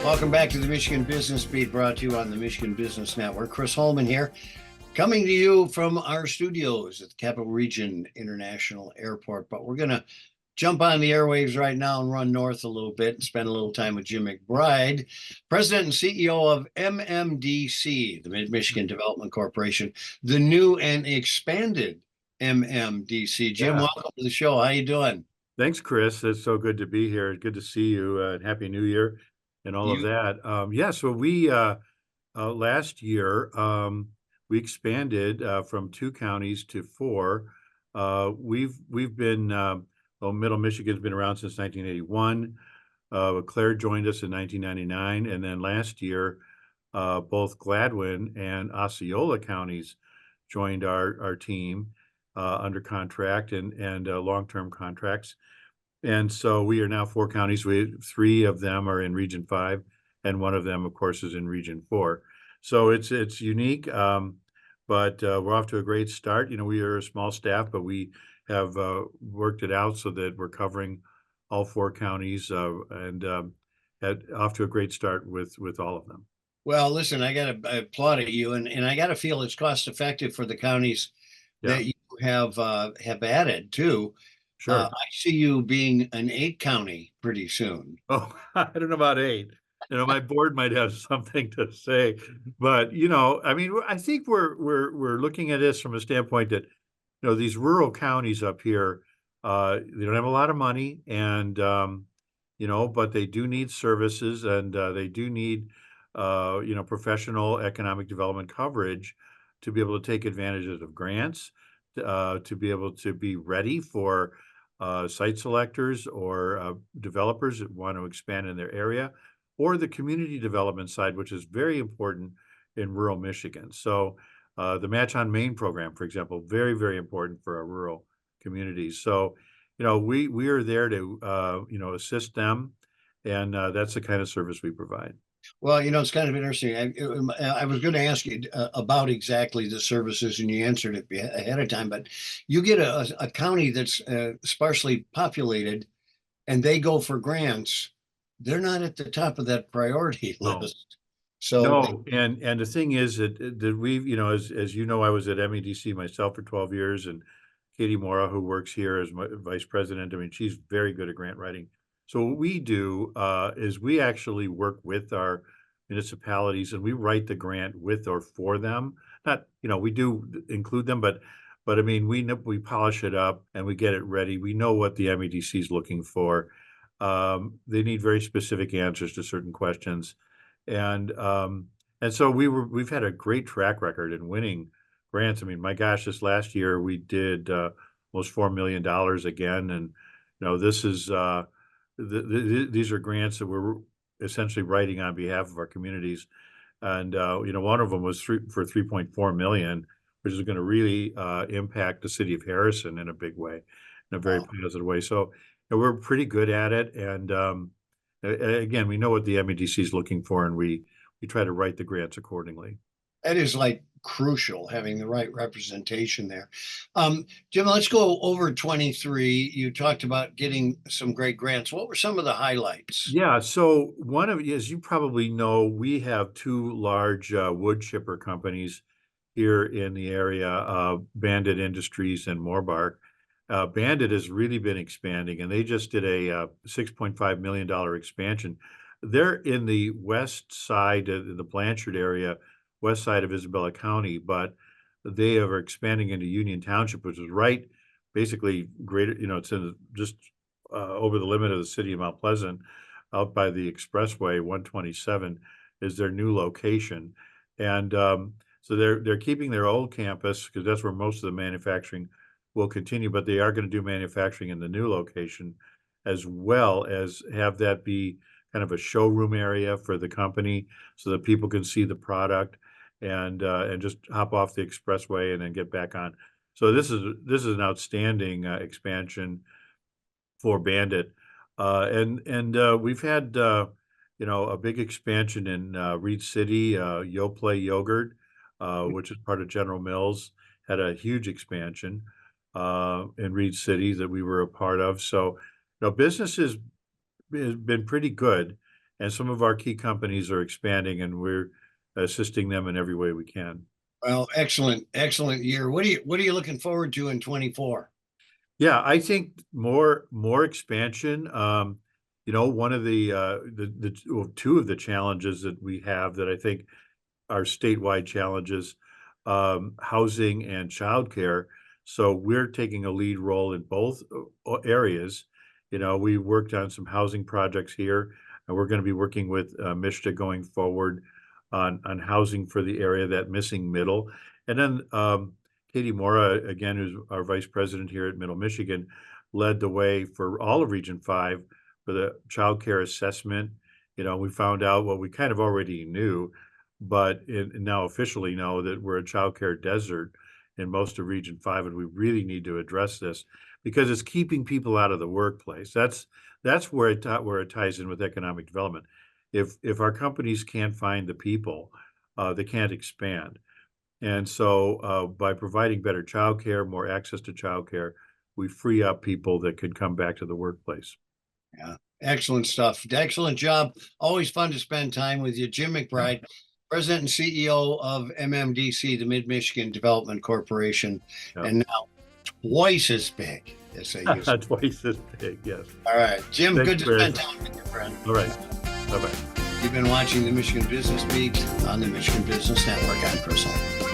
Welcome back to the Michigan Business Beat, brought to you on the Michigan Business Network. Chris Holman here, coming to you from our studios at the Capital Region International Airport. But we're going to jump on the airwaves right now and run north a little bit and spend a little time with Jim McBryde, President and CEO of MMDC, the Mid-Michigan Development Corporation, the new and expanded MMDC. Jim, welcome to the show. How you doing? Thanks, Chris. It's so good to be here. Good to see you. And Happy New Year and all of that. So we last year we expanded from 2 counties to 4. We've been Middle Michigan's been around since 1981. Claire joined us in 1999, and then last year both Gladwin and Osceola counties joined our team under contract and long-term contracts. And so we are now 4 counties. 3 of them are in Region 5, and one of them, of course, is in Region 4. So it's unique, but we're off to a great start. We are a small staff, but we have worked it out so that we're covering all 4 counties and off to a great start with all of them. Well, listen, I got to applaud at you, and I got to feel it's cost effective for the counties that you have added too. Sure. I see you being an 8 county pretty soon. Oh, I don't know about 8. My board might have something to say, but I mean, I think we're looking at this from a standpoint that these rural counties up here, they don't have a lot of money, and but they do need services, and they do need professional economic development coverage to be able to take advantages of grants, to be able to be ready for site selectors or developers that want to expand in their area, or the community development side, which is very important in rural Michigan. So the Match on Main program, for example, very, very important for our rural communities. So, we are there to, assist them, and that's the kind of service we provide. Well, it's kind of interesting. I was going to ask you about exactly the services, and you answered it ahead of time. But you get a county that's sparsely populated, and they go for grants. They're not at the top of that priority list. So and the thing is that we've, as you know, I was at MEDC myself for 12 years, and Katie Mora, who works here as my vice president, I mean, she's very good at grant writing. So what we do is we actually work with our municipalities, and we write the grant with or for them. Not, we do include them, but I mean, we polish it up and we get it ready. We know what the MEDC is looking for. They need very specific answers to certain questions, and so we've had a great track record in winning grants. I mean, my gosh, this last year we did almost $4 million again, and this is. These are grants that we're essentially writing on behalf of our communities, and one of them was for $3.4 million, which is going to really impact the city of Harrison in a big way, in a very positive way. So we're pretty good at it, and again, we know what the MEDC is looking for, and we try to write the grants accordingly. That is crucial, having the right representation there. Jim, let's go over 23. You talked about getting some great grants. What were some of the highlights? Yeah, so as you probably know, we have 2 large wood chipper companies here in the area, Bandit Industries and Moorbark. Bandit has really been expanding, and they just did a $6.5 million expansion. They're in the west side of the Blanchard area, west side of Isabella County, but they are expanding into Union Township, which is right, basically greater, it's in just over the limit of the city of Mount Pleasant, out by the expressway. 127 is their new location. And so they're keeping their old campus because that's where most of the manufacturing will continue, but they are going to do manufacturing in the new location, as well as have that be kind of a showroom area for the company so that people can see the product and just hop off the expressway and then get back on. So this is an outstanding expansion for Bandit, and we've had a big expansion in Reed City. Yoplait Yogurt, which is part of General Mills, had a huge expansion in Reed City that we were a part of. So business has been pretty good. and some of our key companies are expanding, and we're assisting them in every way we can. Well, excellent year. What are you looking forward to in 24? Yeah, I think more expansion. One of two of the challenges that we have that I think are statewide challenges, housing and childcare. So we're taking a lead role in both areas. We worked on some housing projects here, and we're going to be working with MSHDA going forward on housing for the area, that missing middle. And then Katie Mora, again, who's our vice president here at Middle Michigan, led the way for all of Region 5 for the child care assessment. We found out what we kind of already knew, but now officially know that we're a child care desert in most of Region 5, and we really need to address this because it's keeping people out of the workplace. That's where it ties in with economic development. If our companies can't find the people, they can't expand. And so by providing better childcare, more access to childcare, we free up people that could come back to the workplace. Yeah, excellent stuff. Excellent job. Always fun to spend time with you. Jim McBryde, President and CEO of MMDC, the Mid-Michigan Development Corporation, Yep. and now twice as big as they used to. Twice as big, yes. All right, Jim, Thanks, good to Chris. spend time with you, friend. All right, bye-bye. You've been watching the Michigan Business Beat on the Michigan Business Network. I'm Chris Holman.